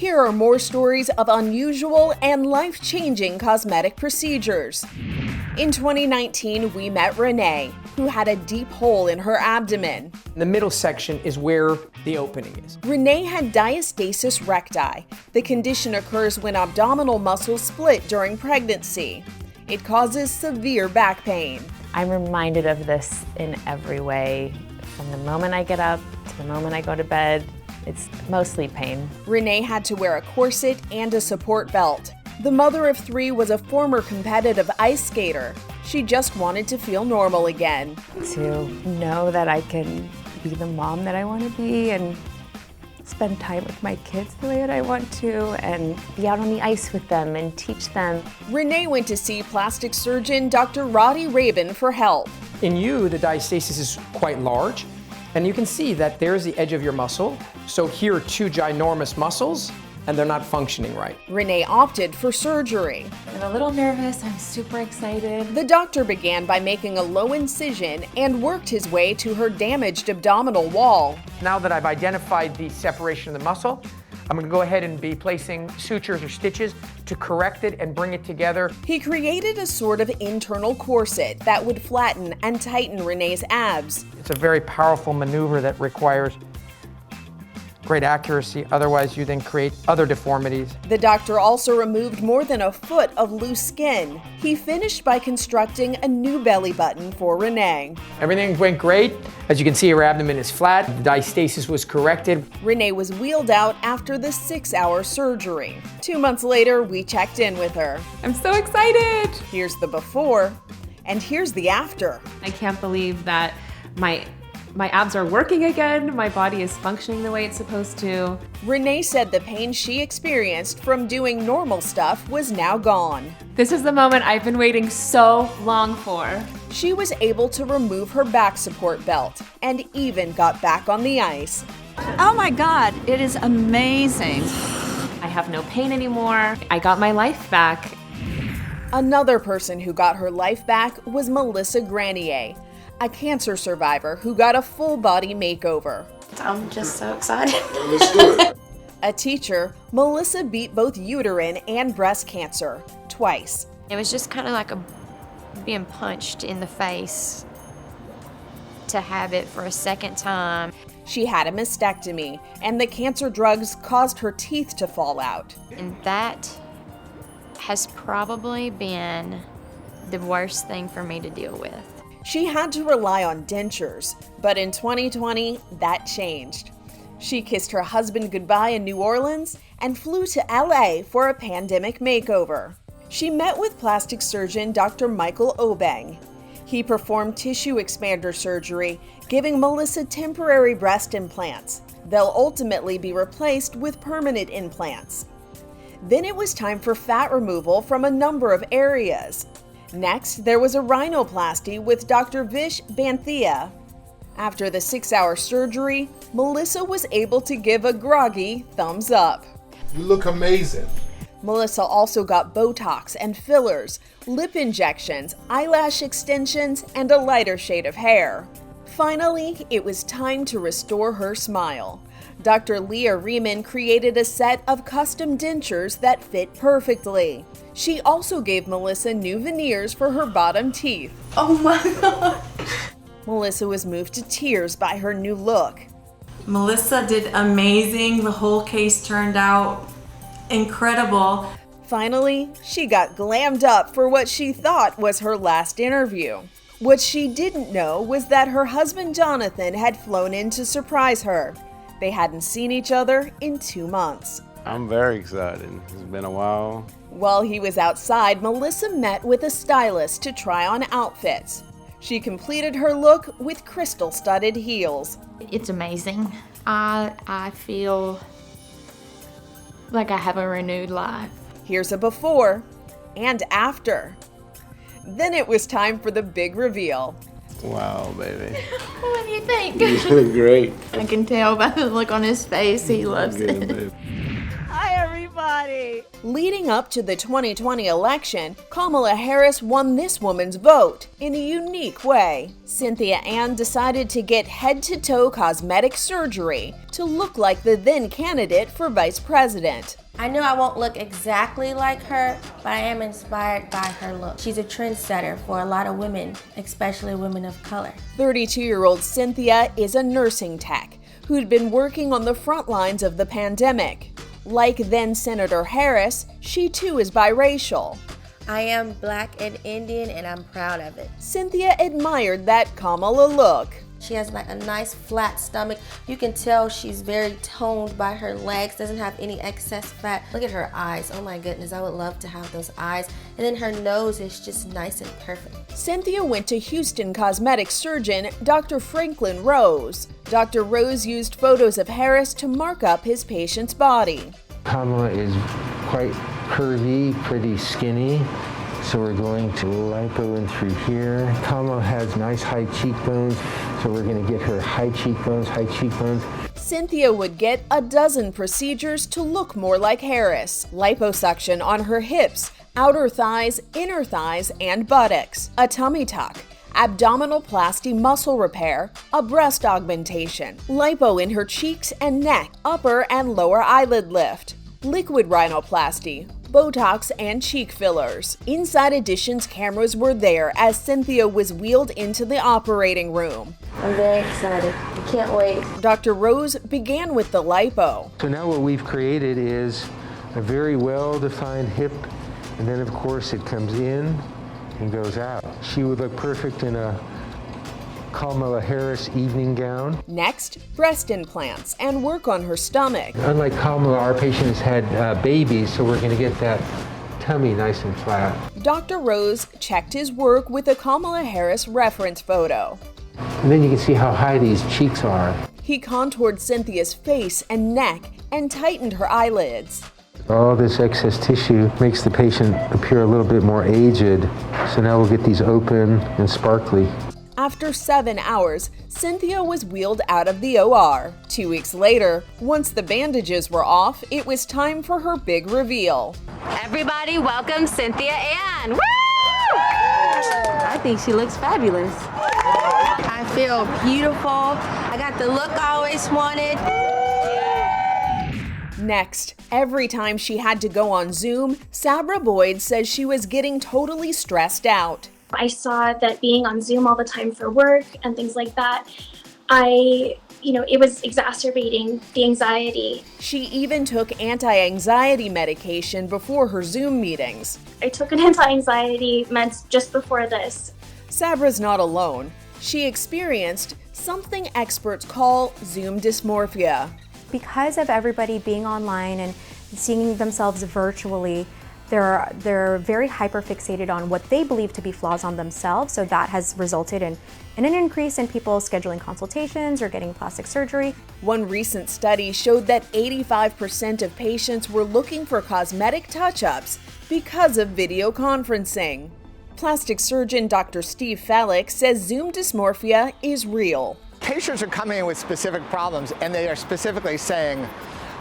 Here are more stories of unusual and life-changing cosmetic procedures. In 2019, we met Renee, who had a deep hole in her abdomen. The middle section is where the opening is. Renee had diastasis recti. The condition occurs when abdominal muscles split during pregnancy. It causes severe back pain. I'm reminded of this in every way, from the moment I get up to the moment I go to bed. It's mostly pain. Renee had to wear a corset and a support belt. The mother of 3 was a former competitive ice skater. She just wanted to feel normal again. To know that I can be the mom that I want to be and spend time with my kids the way that I want to and be out on the ice with them and teach them. Renee went to see plastic surgeon Dr. Rady Rahban for help. In you, the diastasis is quite large, and you can see that there's the edge of your muscle. So here are 2 ginormous muscles, and they're not functioning right. Renee opted for surgery. I'm a little nervous, I'm super excited. The doctor began by making a low incision and worked his way to her damaged abdominal wall. Now that I've identified the separation of the muscle, I'm going to go ahead and be placing sutures or stitches to correct it and bring it together. He created a sort of internal corset that would flatten and tighten Renee's abs. It's a very powerful maneuver that requires great accuracy, otherwise you then create other deformities. The doctor also removed more than a foot of loose skin. He finished by constructing a new belly button for Renee. Everything went great. As you can see, her abdomen is flat. The diastasis was corrected. Renee was wheeled out after the 6-hour surgery. 2 months later, we checked in with her. I'm so excited! Here's the before, and here's the after. I can't believe that my abs are working again, my body is functioning the way it's supposed to. Renee said the pain she experienced from doing normal stuff was now gone. This is the moment I've been waiting so long for. She was able to remove her back support belt and even got back on the ice. Oh my God, it is amazing. I have no pain anymore. I got my life back. Another person who got her life back was Melissa Granier, a cancer survivor who got a full-body makeover. I'm just so excited. A teacher, Melissa beat both uterine and breast cancer twice. It was just kind of like being punched in the face to have it for a second time. She had a mastectomy, and the cancer drugs caused her teeth to fall out. And that has probably been the worst thing for me to deal with. She had to rely on dentures, but in 2020, that changed. She kissed her husband goodbye in New Orleans and flew to LA for a pandemic makeover. She met with plastic surgeon Dr. Michael Obeng. He performed tissue expander surgery, giving Melissa temporary breast implants. They'll ultimately be replaced with permanent implants. Then it was time for fat removal from a number of areas. Next, there was a rhinoplasty with Dr. Vish Banthia. After the 6-hour surgery, Melissa was able to give a groggy thumbs up. You look amazing. Melissa also got Botox and fillers, lip injections, eyelash extensions, and a lighter shade of hair. Finally, it was time to restore her smile. Dr. Leah Riemann created a set of custom dentures that fit perfectly. She also gave Melissa new veneers for her bottom teeth. Oh my God. Melissa was moved to tears by her new look. Melissa did amazing. The whole case turned out incredible. Finally, she got glammed up for what she thought was her last interview. What she didn't know was that her husband Jonathan had flown in to surprise her. They hadn't seen each other in 2 months. I'm very excited. It's been a while. While he was outside, Melissa met with a stylist to try on outfits. She completed her look with crystal-studded heels. It's amazing. I feel like I have a renewed life. Here's a before and after. Then it was time for the big reveal. Wow, baby. What do you think? You look great. I can tell by the look on his face he loves Good, it. baby. Hi everybody. funny. Leading up to the 2020 election, Kamala Harris won this woman's vote in a unique way. Cynthia Ann decided to get head-to-toe cosmetic surgery to look like the then candidate for vice president. I know I won't look exactly like her, but I am inspired by her look. She's a trendsetter for a lot of women, especially women of color. 32-year-old Cynthia is a nursing tech who'd been working on the front lines of the pandemic. Like then Senator Harris, she too is biracial. I am Black and Indian, and I'm proud of it. Cynthia admired that Kamala look. She has like a nice flat stomach. You can tell she's very toned by her legs, doesn't have any excess fat. Look at her eyes. Oh my goodness, I would love to have those eyes. And then her nose is just nice and perfect. Cynthia went to Houston cosmetic surgeon Dr. Franklin Rose. Dr. Rose used photos of Harris to mark up his patient's body. Kamala is quite curvy, pretty skinny. So we're going to lipo in through here. Kamala has nice high cheekbones, so we're going to get her high cheekbones. Cynthia would get a dozen procedures to look more like Harris. Liposuction on her hips, outer thighs, inner thighs, and buttocks. A tummy tuck. Abdominoplasty muscle repair, a breast augmentation. Lipo in her cheeks and neck, upper and lower eyelid lift. Liquid rhinoplasty, Botox, and cheek fillers. Inside Edition's cameras were there as Cynthia was wheeled into the operating room. I'm very excited. I can't wait. Dr. Rose began with the lipo. So now what we've created is a very well-defined hip, and then of course it comes in and goes out. She would look perfect in a Kamala Harris evening gown. Next, breast implants and work on her stomach. Unlike Kamala, our patient has had babies, so we're going to get that tummy nice and flat. Dr. Rose checked his work with a Kamala Harris reference photo. And then you can see how high these cheeks are. He contoured Cynthia's face and neck and tightened her eyelids. All this excess tissue makes the patient appear a little bit more aged, so now we'll get these open and sparkly. After 7 hours, Cynthia was wheeled out of the OR. 2 weeks later, once the bandages were off, it was time for her big reveal. Everybody welcome Cynthia Ann. Woo! I think she looks fabulous. I feel beautiful. I got the look I always wanted. Next, every time she had to go on Zoom, Sabra Boyd says she was getting totally stressed out. I saw that being on Zoom all the time for work and things like that, it was exacerbating the anxiety. She even took anti-anxiety medication before her Zoom meetings. I took an anti-anxiety meds just before this. Sabra's not alone. She experienced something experts call Zoom dysmorphia. Because of everybody being online and seeing themselves virtually, they're very hyper-fixated on what they believe to be flaws on themselves, so that has resulted in an increase in people scheduling consultations or getting plastic surgery. One recent study showed that 85% of patients were looking for cosmetic touch-ups because of video conferencing. Plastic surgeon Dr. Steve Fallick says Zoom dysmorphia is real. Patients are coming in with specific problems, and they are specifically saying,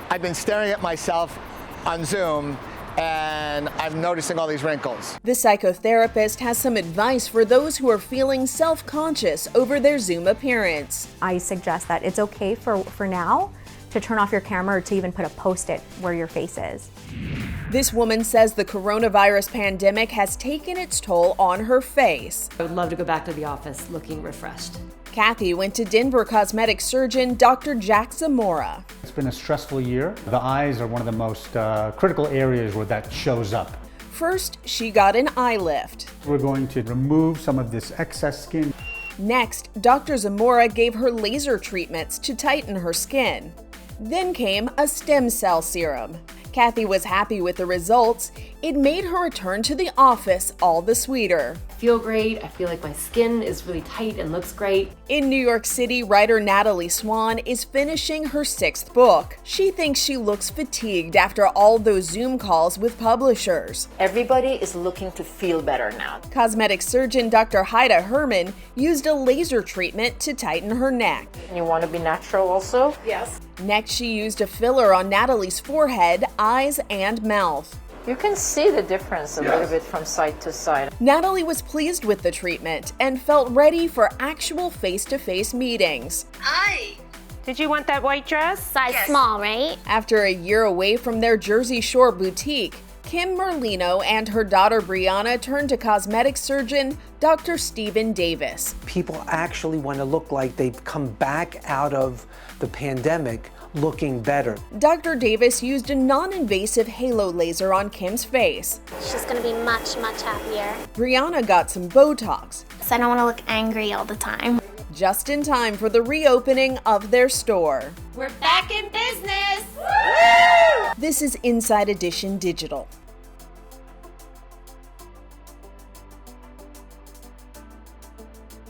I've been staring at myself on Zoom, and I'm noticing all these wrinkles. The psychotherapist has some advice for those who are feeling self-conscious over their Zoom appearance. I suggest that it's okay for now to turn off your camera or to even put a Post-it where your face is. This woman says the coronavirus pandemic has taken its toll on her face. I would love to go back to the office looking refreshed. Kathy went to Denver cosmetic surgeon Dr. Jack Zamora. It's been a stressful year. The eyes are one of the most critical areas where that shows up. First, she got an eye lift. We're going to remove some of this excess skin. Next, Dr. Zamora gave her laser treatments to tighten her skin. Then came a stem cell serum. Kathy was happy with the results. It made her return to the office all the sweeter. I feel great. I feel like my skin is really tight and looks great. In New York City, writer Natalie Swan is finishing her 6th book. She thinks she looks fatigued after all those Zoom calls with publishers. Everybody is looking to feel better now. Cosmetic surgeon Dr. Haida Herman used a laser treatment to tighten her neck. You want to be natural also? Yes. Next, she used a filler on Natalie's forehead, eyes, and mouth. You can see the difference a little bit from side to side. Natalie was pleased with the treatment and felt ready for actual face-to-face meetings. Hi. Did you want that white dress? Size small, right? After a year away from their Jersey Shore boutique, Kim Merlino and her daughter Brianna turned to cosmetic surgeon Dr. Stephen Davis. People actually want to look like they've come back out of the pandemic looking better. Dr. Davis used a non-invasive halo laser on Kim's face. She's gonna be much, much happier. Brianna got some Botox. So I don't wanna look angry all the time. Just in time for the reopening of their store. We're back in business! This is Inside Edition Digital.